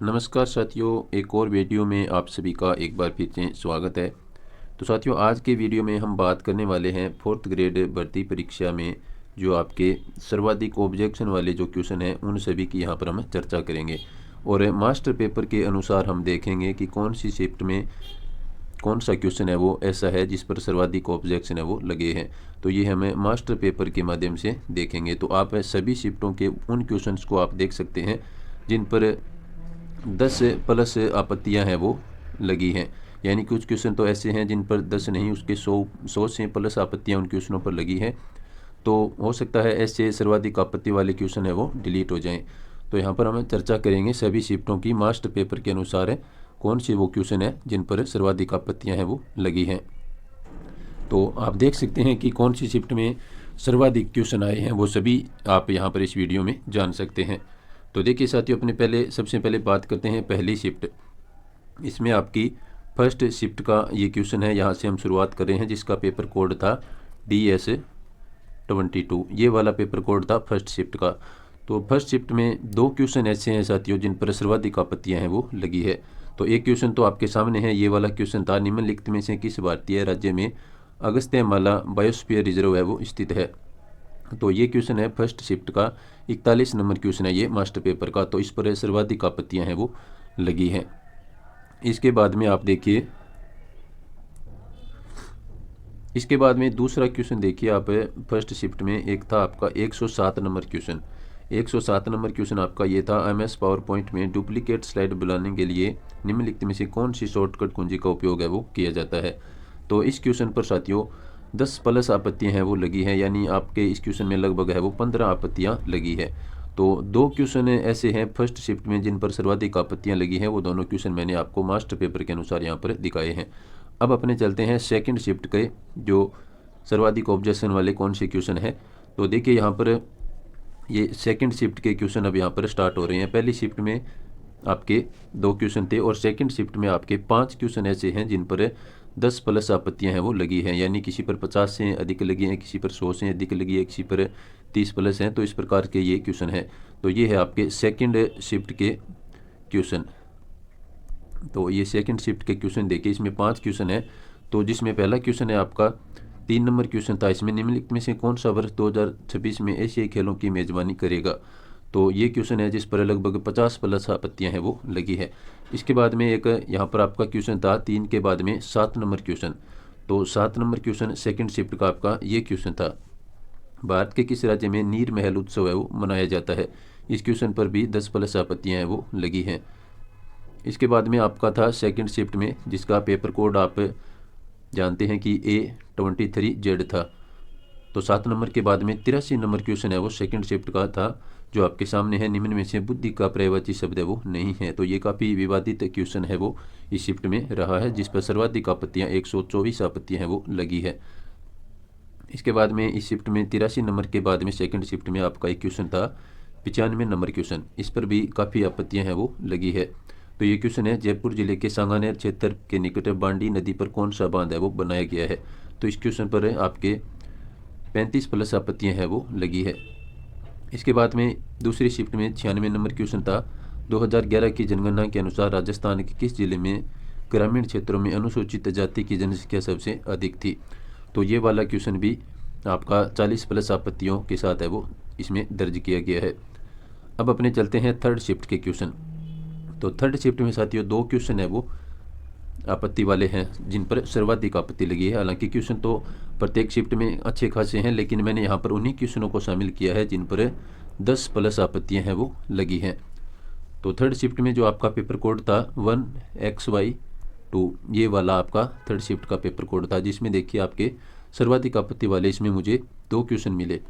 नमस्कार साथियों, एक और वीडियो में आप सभी का एक बार फिर से स्वागत है। तो साथियों, आज के वीडियो में हम बात करने वाले हैं 4th ग्रेड भर्ती परीक्षा में जो आपके सर्वाधिक ऑब्जेक्शन वाले जो क्वेश्चन हैं उन सभी की यहाँ पर हम चर्चा करेंगे। और मास्टर पेपर के अनुसार हम देखेंगे कि कौन सी शिफ्ट में कौन सा क्वेश्चन है वो ऐसा है जिस पर सर्वाधिक ऑब्जेक्शन है वो लगे हैं। तो ये हमें मास्टर पेपर के माध्यम से देखेंगे। तो आप सभी शिफ्टों के उन क्वेश्चंस को आप देख सकते हैं जिन पर 10+ आपत्तियां हैं वो लगी हैं। यानी कुछ क्वेश्चन तो ऐसे हैं जिन पर 10 नहीं, उसके 100 से प्लस आपत्तियां उन क्वेश्चनों पर लगी हैं। तो हो सकता है ऐसे सर्वाधिक आपत्ति वाले क्वेश्चन है वो डिलीट हो जाएं। तो यहाँ पर हम चर्चा करेंगे सभी शिफ्टों की मास्टर पेपर के अनुसार है कौन से वो क्वेश्चन है जिन पर सर्वाधिक आपत्तियां हैं वो लगी हैं। तो आप देख सकते हैं कि कौन सी शिफ्ट में सर्वाधिक क्वेश्चन आए हैं वो सभी आप यहाँ पर इस वीडियो में जान सकते हैं। तो देखिए साथियों, सबसे पहले बात करते हैं पहली शिफ्ट। इसमें आपकी फर्स्ट शिफ्ट का ये क्वेश्चन है, यहाँ से हम शुरुआत कर रहे हैं, जिसका पेपर कोड था DS22। ये वाला पेपर कोड था फर्स्ट शिफ्ट का। तो फर्स्ट शिफ्ट में दो क्वेश्चन ऐसे हैं साथियों जिन पर सर्वाधिक आपत्तियां हैं वो लगी है। तो एक क्वेश्चन तो आपके सामने है, ये वाला क्वेश्चन था, निम्नलिखित में से किस भारतीय राज्य में अगस्त्यमाला बायोस्फीयर रिजर्व है वो स्थित है। तो ये क्वेश्चन है फर्स्ट शिफ्ट का, 41 नंबर क्वेश्चन है ये मास्टर पेपर का। तो इस पर सर्वाधिक आपत्तियां हैं वो लगी हैं। इसके बाद में आप देखिए, इसके बाद में दूसरा क्वेश्चन देखिए आप। फर्स्ट शिफ्ट में एक था आपका 107 नंबर क्वेश्चन। 107 नंबर क्वेश्चन आपका ये था, MS पावर पॉइंट में डुप्लीकेट स्लाइड बनाने के लिए निम्नलिखित में से कौन सी शॉर्टकट कुंजी का उपयोग है वो किया जाता है। तो इस क्वेश्चन पर साथियों 10+ आपत्तियां हैं वो लगी हैं, यानी आपके इस क्वेश्चन में लगभग है वो 15 आपत्तियां लगी है। तो दो क्वेश्चन ऐसे हैं फर्स्ट शिफ्ट में जिन पर सर्वाधिक आपत्तियां लगी हैं, वो दोनों क्वेश्चन मैंने आपको मास्टर पेपर के अनुसार यहाँ पर दिखाए हैं। अब अपने चलते हैं सेकंड शिफ्ट के जो सर्वाधिक ऑब्जेक्शन वाले कौन से क्वेश्चन है। तो देखिए यहाँ पर ये सेकंड शिफ्ट के क्वेश्चन अब यहाँ पर स्टार्ट हो रहे हैं। पहली शिफ्ट में आपके 2 क्वेश्चन थे और सेकंड शिफ्ट में आपके 5 क्वेश्चन ऐसे हैं जिन पर 10+ आपत्तियां हैं वो लगी हैं, यानी किसी पर 50 से अधिक लगी हैं, किसी पर 100 से अधिक लगी है, किसी पर 30+ हैं। तो इस प्रकार के ये क्वेश्चन है। तो ये है आपके सेकंड शिफ्ट के क्वेश्चन। तो ये सेकंड शिफ्ट के क्वेश्चन देखिए, इसमें 5 क्वेश्चन है। तो जिसमें पहला क्वेश्चन है आपका 3 नंबर क्वेश्चन था, इसमें निम्नलिखित में से कौन सा वर्ष 2026 में एशियाई खेलों की मेज़बानी करेगा। तो ये क्वेश्चन है जिस पर लगभग 50+ आपत्तियां हैं वो लगी है। इसके बाद में एक यहाँ पर आपका क्वेश्चन था 3 के बाद में 7 नंबर क्वेश्चन। तो 7 नंबर क्वेश्चन सेकंड शिफ्ट का आपका ये क्वेश्चन था, भारत के किस राज्य में नीर महल उत्सव है वो मनाया जाता है। इस क्वेश्चन पर भी 10+ आपत्तियां हैं वो लगी हैं। इसके बाद में आपका था सेकंड शिफ्ट में, जिसका पेपर कोड आप जानते हैं कि A23Z था। तो 7 नंबर के बाद में 83 नंबर क्वेश्चन है वो सेकंड शिफ्ट का था, जो आपके सामने है, निम्न में से बुद्धि का पर्यायवाची शब्द है वो नहीं है। तो ये काफ़ी विवादित क्वेश्चन है वो इस शिफ्ट में रहा है, जिस पर सर्वाधिक आपत्तियाँ 124 आपत्तियाँ हैं वो लगी है। इसके बाद में इस शिफ्ट में 83 नंबर के बाद में सेकंड शिफ्ट में आपका एक क्वेश्चन था 95 नंबर क्वेश्चन। इस पर भी काफ़ी आपत्तियां हैं वो लगी है। तो ये क्वेश्चन है, जयपुर जिले के सांगानेर क्षेत्र के निकट बांडी नदी पर कौन सा बांध है वो बनाया गया है। तो इस क्वेश्चन पर आपके 35+ आपत्तियां हैं वो लगी है। इसके बाद में दूसरी शिफ्ट में 96 नंबर क्वेश्चन था, 2011 की जनगणना के अनुसार राजस्थान के किस जिले में ग्रामीण क्षेत्रों में अनुसूचित जाति की जनसंख्या सबसे अधिक थी। तो ये वाला क्वेश्चन भी आपका 40+ आपत्तियों के साथ है वो इसमें दर्ज किया गया है। अब अपने चलते हैं थर्ड शिफ्ट के क्वेश्चन। तो थर्ड शिफ्ट में साथियों 2 क्वेश्चन है वो आपत्ति वाले हैं जिन पर सर्वाधिक आपत्ति लगी है। हालांकि क्वेश्चन तो प्रत्येक शिफ्ट में अच्छे खासे हैं, लेकिन मैंने यहाँ पर उन्हीं क्वेश्चनों को शामिल किया है जिन पर 10+ आपत्तियाँ हैं वो लगी हैं। तो थर्ड शिफ्ट में जो आपका पेपर कोड था 1XY2, ये वाला आपका थर्ड शिफ्ट का पेपर कोड था, जिसमें देखिए आपके सर्वाधिक आपत्ति वाले इसमें मुझे 2 क्वेश्चन मिले,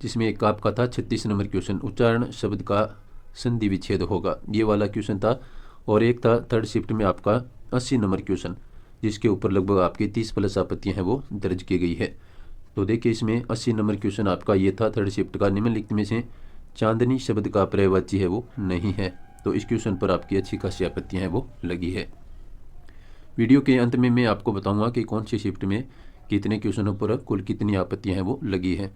जिसमें एक आपका था 36 नंबर क्वेश्चन, उच्चारण शब्द का संधि विच्छेद होगा, ये वाला क्वेश्चन था। और एक था थर्ड शिफ्ट में आपका 80 नंबर क्वेश्चन, जिसके ऊपर लगभग आपकी 30+ आपत्तियाँ हैं वो दर्ज की गई है। तो देखिए इसमें 80 नंबर क्वेश्चन आपका ये था थर्ड शिफ्ट का, निम्नलिखित में से चांदनी शब्द का पर्यायवाची है वो नहीं है। तो इस क्वेश्चन पर आपकी अच्छी खासी आपत्तियाँ हैं वो लगी है। वीडियो के अंत में मैं आपको बताऊंगा कि कौन सी शिफ्ट में कितने क्वेश्चनों पर कुल कितनी आपत्तियाँ हैं वो लगी है।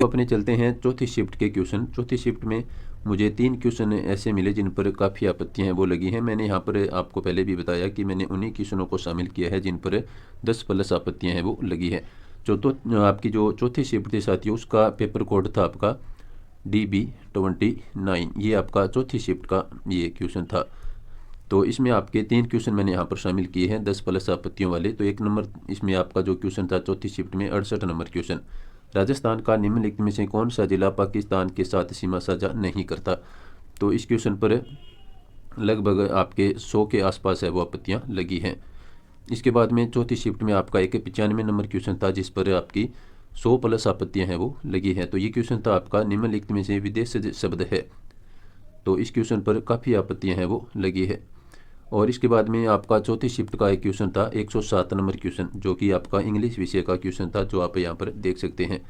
तो अपने चलते हैं चौथी शिफ्ट के क्वेश्चन। चौथी शिफ्ट में मुझे 3 क्वेश्चन ऐसे मिले जिन पर काफ़ी आपत्तियां हैं वो लगी हैं। मैंने यहाँ पर आपको पहले भी बताया कि मैंने उन्हीं क्वेश्चनों को शामिल किया है जिन पर 10+ आपत्तियां हैं वो लगी है। आपकी जो चौथी शिफ्ट थी साथियों, उसका पेपर कोड था आपका DB29। ये आपका चौथी शिफ्ट का ये क्वेश्चन था। तो इसमें आपके 3 क्वेश्चन मैंने यहाँ पर शामिल किए हैं 10+ आपत्तियों वाले। तो 1 नंबर इसमें आपका जो क्वेश्चन था चौथी शिफ्ट में 68 नंबर क्वेश्चन, राजस्थान का निम्नलिखित में से कौन सा जिला पाकिस्तान के साथ सीमा साझा नहीं करता। तो इस क्वेश्चन पर लगभग आपके 100 के आसपास है वो आपत्तियाँ लगी हैं। इसके बाद में चौथी शिफ्ट में आपका एक 95 नंबर क्वेश्चन था जिस पर आपकी 100+ आपत्तियाँ हैं वो लगी है। तो ये क्वेश्चन था आपका निम्नलिखित में से विदेश शब्द है। तो इस क्वेश्चन पर काफ़ी आपत्तियाँ हैं वो लगी है। और इसके बाद में आपका चौथी शिफ्ट का एक क्वेश्चन था 107 नंबर क्वेश्चन, जो कि आपका इंग्लिश विषय का क्वेश्चन था, जो आप यहाँ पर देख सकते हैं।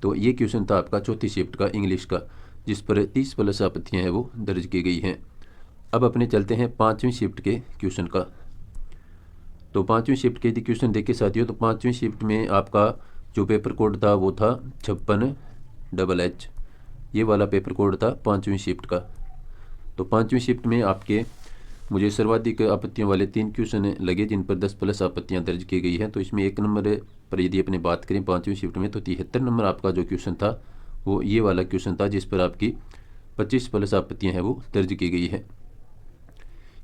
तो ये क्वेश्चन था आपका चौथी शिफ्ट का इंग्लिश का, जिस पर 30+ आपत्तियाँ हैं वो दर्ज की गई हैं। अब अपने चलते हैं 5वीं शिफ्ट के क्वेश्चन का। तो 5वीं शिफ्ट के यदि क्वेश्चन देखे साथियों, तो 5वीं शिफ्ट में आपका जो पेपर कोड था वो था 56HH। ये वाला पेपर कोड था 5वीं शिफ्ट का। तो 5वीं शिफ्ट में आपके मुझे सर्वाधिक आपत्तियों वाले 3 क्वेश्चन लगे जिन पर 10+ आपत्तियां दर्ज की गई हैं। तो इसमें 1 नंबर पर यदि अपनी बात करें 5वीं शिफ्ट में, तो 73 नंबर आपका जो क्वेश्चन था वो ये वाला क्वेश्चन था जिस पर आपकी 25+ आपत्तियां हैं वो दर्ज की गई है।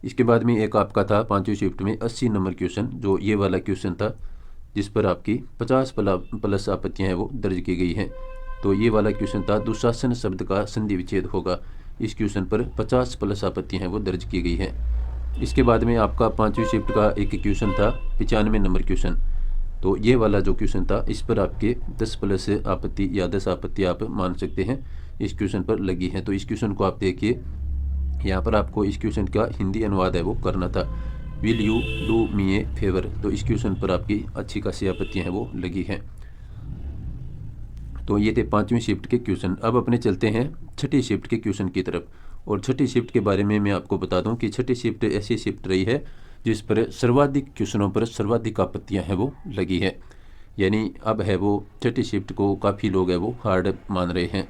इसके बाद में एक आपका था 5वीं शिफ्ट में 80 नंबर क्वेश्चन, जो ये वाला क्वेश्चन था जिस पर आपकी 50+ आपत्तियां हैं वो दर्ज की गई हैं। तो ये वाला क्वेश्चन था दुशासन शब्द का संधि विच्छेद होगा। इस क्वेश्चन पर 50+ आपत्तियां हैं वो दर्ज की गई हैं। इसके बाद में आपका 5वीं शिफ्ट का एक क्वेश्चन था 95 नंबर क्वेश्चन। तो ये वाला जो क्वेश्चन था इस पर आपके 10+ आपत्ति या 10 आपत्ति आप मान सकते हैं इस क्वेश्चन पर लगी है। तो इस क्वेश्चन को आप देखिए, यहाँ पर आपको इस क्वेश्चन का हिंदी अनुवाद है वो करना था, will you do me A favour. तो इस क्वेश्चन पर आपकी अच्छी खासी आपत्तियाँ हैं वो लगी हैं। तो ये थे 5वीं शिफ्ट के क्वेश्चन। अब अपने चलते हैं छठी शिफ्ट के क्वेश्चन की तरफ। और छठी शिफ्ट के बारे में मैं आपको बता दूं कि छठी शिफ्ट ऐसी शिफ्ट रही है जिस पर सर्वाधिक क्वेश्चनों पर सर्वाधिक आपत्तियां हैं वो लगी है। यानी अब है वो छठी शिफ्ट को काफ़ी लोग है वो हार्ड मान रहे हैं।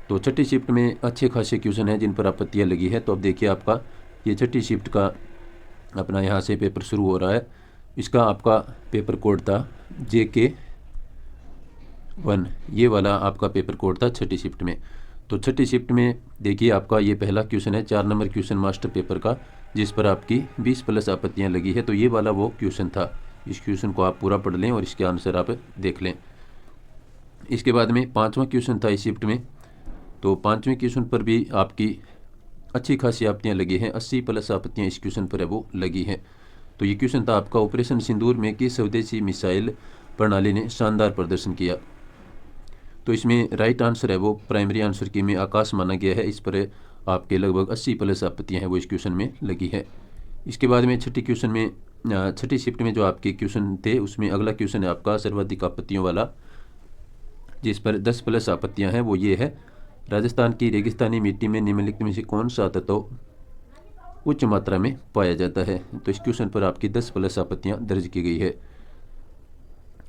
तो छठी शिफ्ट में अच्छे खासे क्वेश्चन हैं जिन पर आपत्तियाँ लगी है। तो अब देखिए आपका ये छठी शिफ्ट का अपना यहाँ से पेपर शुरू हो रहा है। इसका आपका पेपर कोड था JK1। ये वाला आपका पेपर कोड था छठी शिफ्ट में। तो छठी शिफ्ट में देखिए आपका ये पहला क्वेश्चन है 4 नंबर क्वेश्चन मास्टर पेपर का, जिस पर आपकी 20+ आपत्तियाँ लगी है। तो ये वाला वो क्वेश्चन था। इस क्वेश्चन को आप पूरा पढ़ लें और इसके आंसर आप देख लें। इसके बाद में 5वां क्वेश्चन था इस शिफ्ट में। तो 5वें क्वेश्चन पर भी आपकी अच्छी खासी आपत्तियाँ लगी हैं, 80+ आपत्तियाँ इस क्वेश्चन पर है वो लगी हैं। तो ये क्वेश्चन था आपका ऑपरेशन सिंदूर में किस स्वदेशी मिसाइल प्रणाली ने शानदार प्रदर्शन किया। तो इसमें राइट आंसर है वो प्राइमरी आंसर की में आकाश माना गया है। इस पर आपके लगभग 80+ आपत्तियाँ हैं वो इस क्वेश्चन में लगी है। इसके बाद में छठी शिफ्ट में जो आपके क्वेश्चन थे उसमें अगला क्वेश्चन है आपका सर्वाधिक आपत्तियों वाला, जिस पर 10+ आपत्तियाँ हैं। वो ये है, राजस्थान की रेगिस्तानी मिट्टी में निम्नलिखित में से कौन सा तत्व उच्च मात्रा में पाया जाता है। तो इस क्वेश्चन पर आपकी 10+ आपत्तियाँ दर्ज की गई है।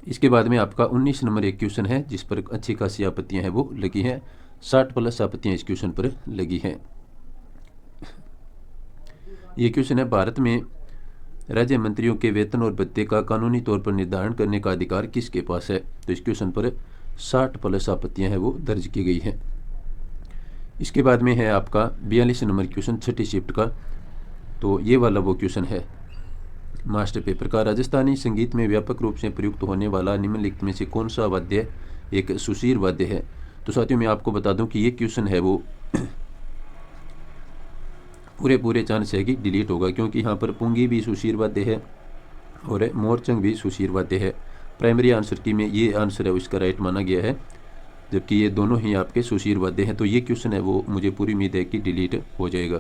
इसके बाद में आपका 19 नंबर एक क्वेश्चन है जिस पर अच्छी खासी आपत्तियाँ हैं वो लगी हैं, 60+ आपत्तियाँ इस क्वेश्चन पर लगी हैं। ये क्वेश्चन है, भारत में राज्य मंत्रियों के वेतन और भत्ते का कानूनी तौर पर निर्धारण करने का अधिकार किसके पास है। तो इस क्वेश्चन पर 60+ आपत्तियाँ हैं वो दर्ज की गई हैं। इसके बाद में है आपका 42 नंबर क्वेश्चन छठी शिफ्ट का। तो ये वाला वो क्वेश्चन है मास्टर पेपर का, राजस्थानी संगीत में व्यापक रूप से प्रयुक्त होने वाला निम्नलिखित में से कौन सा वाद्य एक सुशीर वाद्य है। तो साथियों मैं आपको बता दूं कि ये क्वेश्चन है वो पूरे चांस है कि डिलीट होगा, क्योंकि यहाँ पर पुंगी भी सुशीर वाद्य है और मोरचंग भी सुशीर वाद्य है। प्राइमरी आंसर की में ये आंसर है उसका राइट माना गया है, जबकि ये दोनों ही आपके सुशीर वाद्य हैं। तो ये क्वेश्चन है वो मुझे पूरी उम्मीद है कि डिलीट हो जाएगा।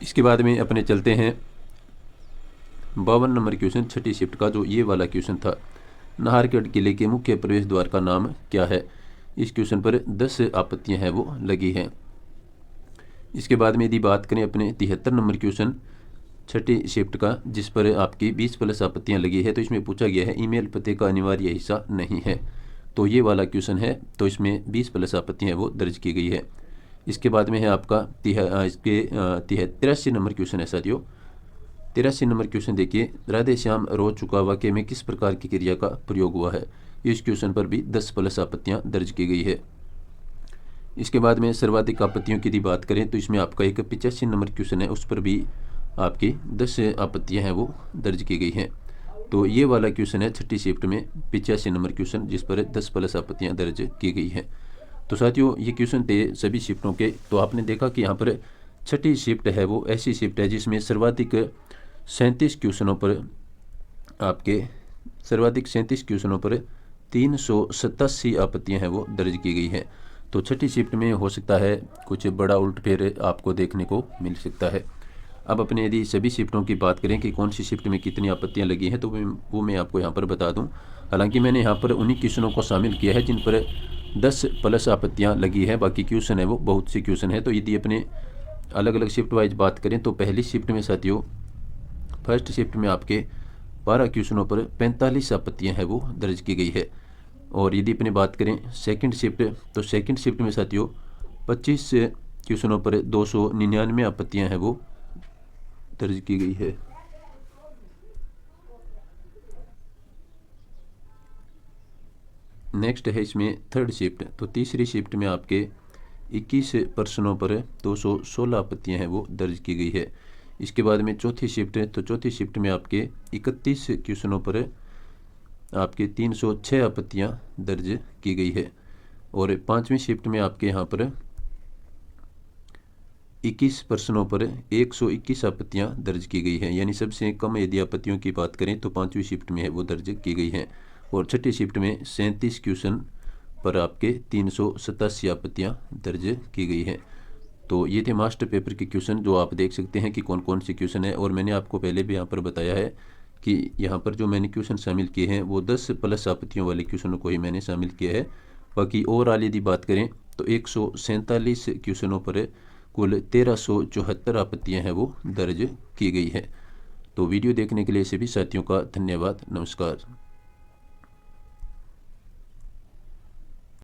इसके बाद में अपने चलते हैं 52 नंबर क्वेश्चन छठी शिफ्ट का, जो ये वाला क्वेश्चन था, नाहरगढ़ किले के मुख्य प्रवेश द्वार का नाम क्या है। इस क्वेश्चन पर 10 आपत्तियां हैं वो लगी हैं। इसके बाद में यदि बात करें अपने 73 नंबर क्वेश्चन छठी शिफ्ट का, जिस पर आपकी 20+ आपत्तियां लगी है, तो इसमें पूछा गया है ईमेल पते का अनिवार्य हिस्सा नहीं है। तो ये वाला क्वेश्चन है, तो इसमें 20 प्लस आपत्तियाँ वो दर्ज की गई है। इसके बाद में है आपका 83 नंबर क्वेश्चन है साथियों। 83 नंबर क्वेश्चन देखिए, राधे श्याम रो चुका वाक्य में किस प्रकार की क्रिया का प्रयोग हुआ है। इस क्वेश्चन पर भी 10 प्लस आपत्तियाँ दर्ज की गई है। इसके बाद में सर्वाधिक आपत्तियों की यदि बात करें तो इसमें आपका एक 85 नंबर क्वेश्चन है, उस पर भी आपकी 10 आपत्तियाँ हैं वो दर्ज की गई हैं। तो ये वाला क्वेश्चन है छठी शिफ्ट में 85 नंबर क्वेश्चन, जिस पर 10 प्लस आपत्तियाँ दर्ज की गई हैं। तो साथियों ये क्वेश्चन थे सभी शिफ्टों के। तो आपने देखा कि यहाँ पर छठी शिफ्ट है वो ऐसी शिफ्ट है जिसमें सर्वाधिक 37 क्वेश्चनों पर 387 आपत्तियाँ हैं वो दर्ज की गई हैं। तो छठी शिफ्ट में हो सकता है कुछ बड़ा उलटफेर आपको देखने को मिल सकता है। अब अपने यदि सभी शिफ्टों की बात करें कि कौन सी शिफ्ट में कितनी आपत्तियां लगी हैं, तो वो मैं आपको यहाँ पर बता दूं। हालांकि मैंने यहाँ पर उन्हीं क्वेश्चनों को शामिल किया है जिन पर 10 प्लस आपत्तियां लगी है, बाकी क्वेश्चन है वो बहुत से क्वेश्चन है। तो यदि अपने अलग अलग शिफ्ट वाइज बात करें तो पहली शिफ्ट में साथियों, फर्स्ट शिफ्ट में आपके 12 क्वेश्चनों पर 45 आपत्तियाँ हैं वो दर्ज की गई है। और यदि अपनी बात करें सेकंड शिफ्ट, तो सेकंड शिफ्ट में साथियों 25 क्वेश्चनों पर 299 आपत्तियाँ हैं वो दर्ज की गई है। नेक्स्ट है इसमें थर्ड शिफ्ट, तो तीसरी शिफ्ट में आपके 21 प्रश्नों पर 216 आपत्तियाँ हैं वो दर्ज की गई है। इसके बाद में चौथी शिफ्ट है, तो चौथी शिफ्ट में आपके 31 क्वेश्चनों पर आपके 306 आपत्तियाँ दर्ज की गई है। और पाँचवीं शिफ्ट में आपके यहाँ पर 21 प्रश्नों पर 121 आपत्तियाँ दर्ज की गई हैं, यानी सबसे कम यदि आपत्तियों की बात करें तो पाँचवीं शिफ्ट में है वो दर्ज की गई हैं। और छठी शिफ्ट में 37 क्वेश्चन पर आपके 387 आपत्तियाँ दर्ज की गई हैं। तो ये थे मास्टर पेपर के क्वेश्चन, जो आप देख सकते हैं कि कौन कौन से क्वेश्चन है। और मैंने आपको पहले भी यहाँ पर बताया है कि यहाँ पर जो मैंने क्वेश्चन शामिल किए हैं वो 10 प्लस आपत्तियों वाले क्वेश्चनों को ही मैंने शामिल किया है। बाकी ओवरऑल यदि बात करें तो 147 क्वेश्चनों पर कुल 1374 आपत्तियाँ हैं वो दर्ज की गई है। तो वीडियो देखने के लिए सभी साथियों का धन्यवाद। नमस्कार।